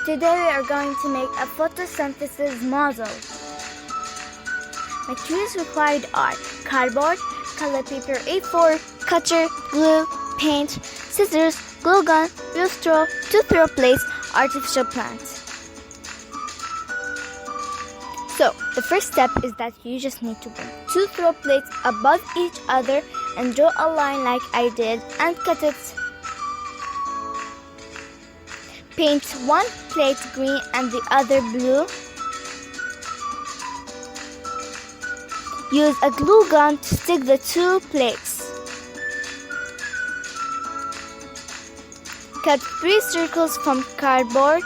Today we are going to make a photosynthesis model. Materials required are cardboard, color paper A4, cutter, glue, paint, scissors, glue gun, real straw, 2 throw plates, artificial plants. So, the first step is that you just need to bring 2 throw plates above each other and draw a line like I did and cut it. Paint one plate green and the other blue. Use a glue gun to stick the 2 plates. Cut 3 circles from cardboard.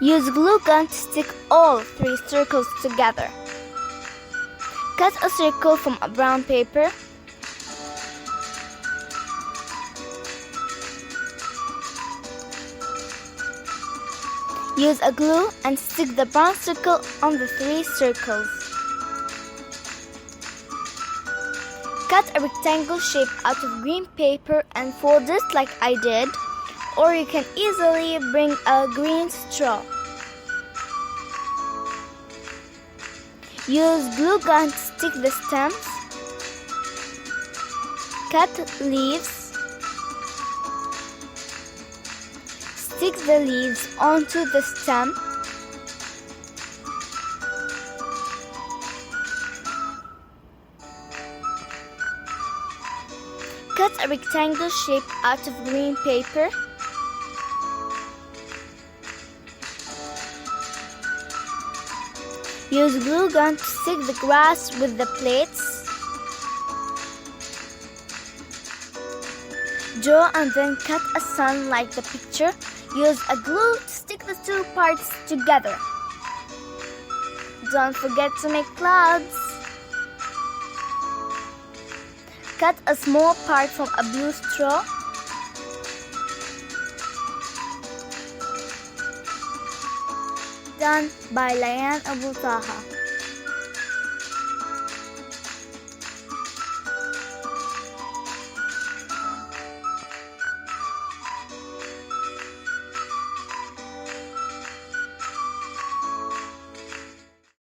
Use glue gun to stick all 3 circles together. Cut a circle from a brown paper. Use a glue and stick the brown circle on the 3 circles. Cut a rectangle shape out of green paper and fold it like I did, or you can easily bring a green straw. Use glue gun to stick the stems. Cut leaves. Stick the leaves onto the stem. Cut a rectangle shape out of green paper. Use glue gun to stick the grass with the plates. Draw and then cut a sun like the picture. Use a glue to stick the 2 parts together. Don't forget to make clouds. Cut a small part from a blue straw. Done by Layan Abu Taha.